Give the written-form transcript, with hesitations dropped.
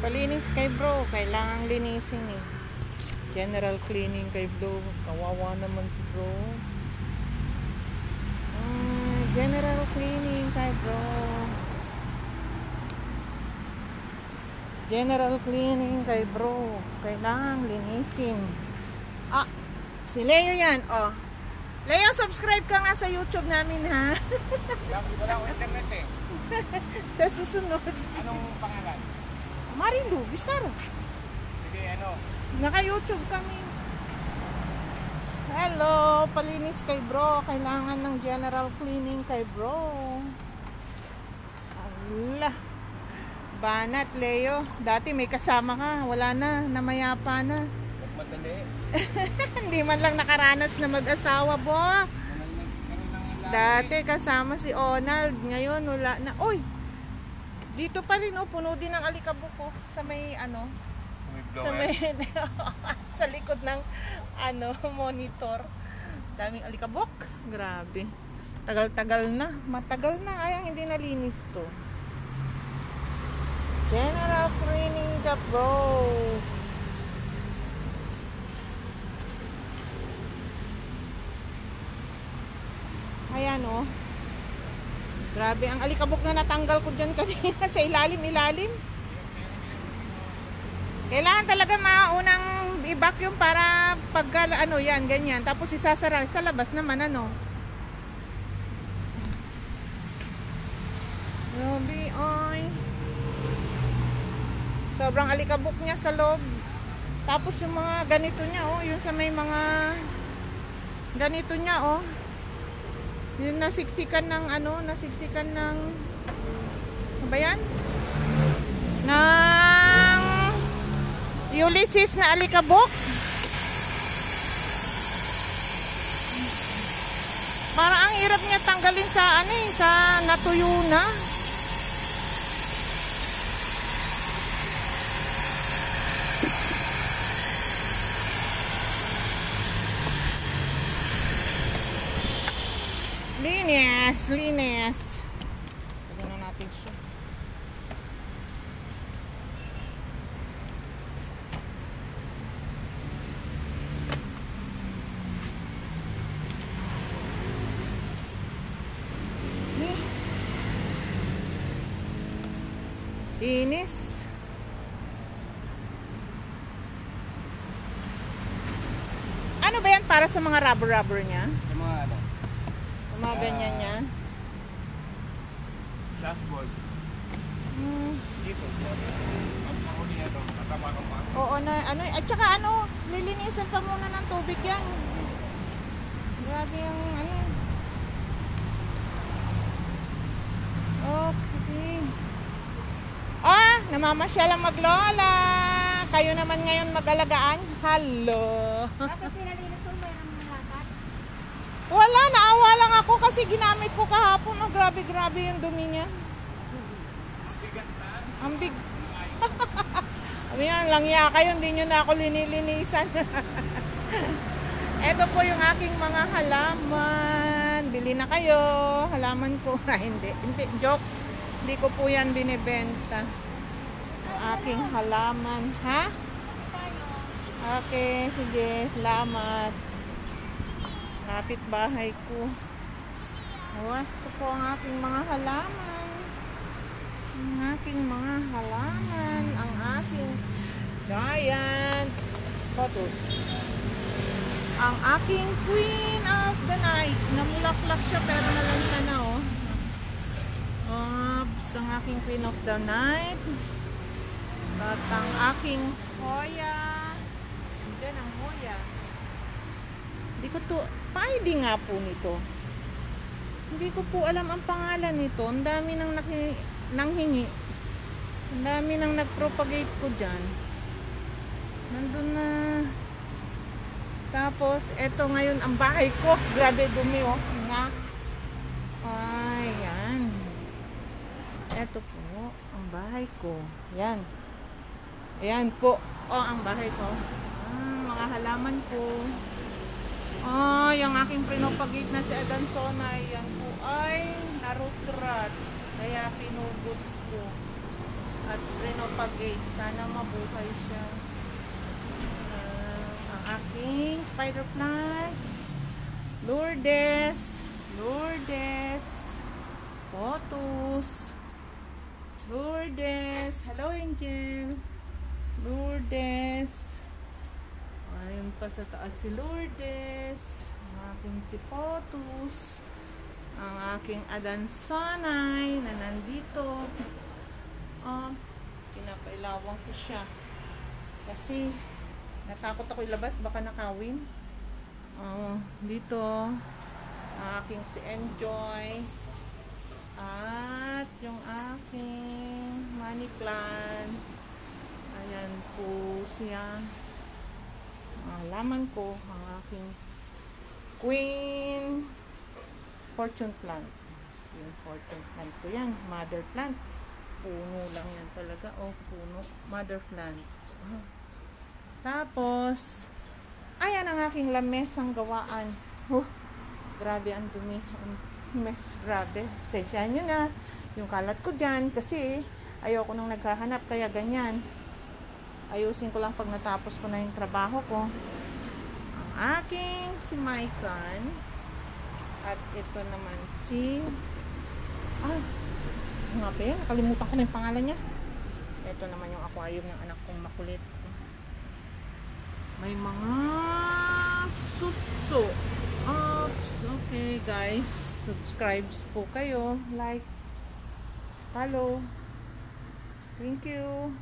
Palinis kay bro, kailangang linisin eh. General cleaning kay bro. Kawawa naman si bro. General cleaning kay bro. General cleaning kay bro. Kailangang linisin. Ah, si Leo yan. Oh. Leo, subscribe ka nga sa YouTube namin ha. Wala akong internet eh. Sa susunod. Anong pangalan? Marilu, Biskara. Sige, ano? Naka-YouTube kami. Hello, palinis kay bro. Kailangan ng general cleaning kay bro. Allah. Banat, Leo. Dati may kasama ka. Wala na. Namayapa na. Madali. Hindi man lang nakaranas na mag-asawa, bo. Dati kasama si Onald. Ngayon, wala na. Uy! Dito pa rin, oh. Puno din ng alikabok, oh. Sa may, ano. Sa may, sa likod ng, ano, monitor. Daming alikabok. Grabe. Tagal-tagal na. Matagal na. Kaya hindi nalinis to. General cleaning ka, bro. Ayan, oh. Grabe, ang alikabok na natanggal ko dyan kanina sa ilalim-ilalim. Kailangan talaga maunang i-vacuum para pag, ano yan, ganyan. Tapos isasara sa labas naman, ano. Grabe, oy. Sobrang alikabok niya sa loob. Tapos yung mga ganito niya, oh. Yung sa may mga ganito niya, oh. Yung nasiksikan ng ano, nasiksikan ng ano ba yan? Ng Ulysses na alikabok. Parang ang hirap niya tanggalin sa ano eh, sa natuyo na. Linis, linis. Tignan na natin siya. Linis. Ano ba yan para sa mga rubber niya? Yung mga ano? Mga ganyan niya. Dashboard. Dito. Ang mahuli niya ito. Tatama ng mga. Oo na, ano, at saka ano, lilinisan pa muna ng tubig yan. Grabe yung ano. Okay. Ah, namamasyal ang maglola. Kayo naman ngayon mag-alagaan. Hello. Bakit pinalinis mo ba yung lakat? Wala, naawa lang ako kasi ginamit ko kahapon. Oh, grabe-grabe yung dumi niya. Ang big. Ayan, langya kayo, hindi nyo na ako linilinisan. Ito po yung aking mga halaman. Bili na kayo. Halaman ko. Hindi, joke. Hindi ko po yan binibenta. Ang aking halaman. Ha? Okay, sige. Salamat. Lapit bahay ko. Ito po ang aking mga halaman. Ang aking mga halaman. Ang aking giant photos. Ang aking queen of the night. Namulaklak siya pero nalanta na, oh. Oops, ang aking queen of the night. At ang aking hoya. Diyan ang hoya. Hindi ko to, pa-ID nga po nito. Hindi ko po alam ang pangalan nito. Ang dami nang nanghingi. Ang dami nang nag-propagate ko dyan. Nandun na. Tapos, eto ngayon ang bahay ko. Grabe dumi, oh. Nga. Ayan. Eto po, ang bahay ko. Yan. Ayan po. Oh, ang bahay ko. Mga halaman ko. Oh, yung aking pinopagate na si Adansona, yan po ay narutrat. Kaya pinugot ko. at renopagate. Sana mabuhay siya. Ang aking spider plant. Lourdes. Lourdes. Photos. Lourdes. Hello, Angel. Lourdes. Ayun pa sa taas si Lourdes. Ang aking si Photos. Ang aking adansanay na nandito. Pinapailawang ko siya. Kasi natakot ako ilabas. Baka nakawin. Dito. Ang aking si Enjoy. At yung aking money plant. Ayan po siya. Halaman ko ang aking Queen Fortune plant. Yung fortune plant ko yan. Mother plant. Puno lang yan talaga. Puno. Mother plant. Tapos, ayan ang aking lamesang gawaan. Grabe ang dumi. Mess, grabe. Sensyahan nyo na yung kalat ko dyan kasi ayoko nang naghahanap kaya ganyan. Ayusin ko lang pag natapos ko na yung trabaho ko. Ang aking si Mycan at ito naman si nga ba yan? Nakalimutan ko na yung pangalan niya. Ito naman yung aquarium ng anak kong makulit. May mga suso. Oops. Okay guys. Subscribe po kayo. Like. Follow. Thank you.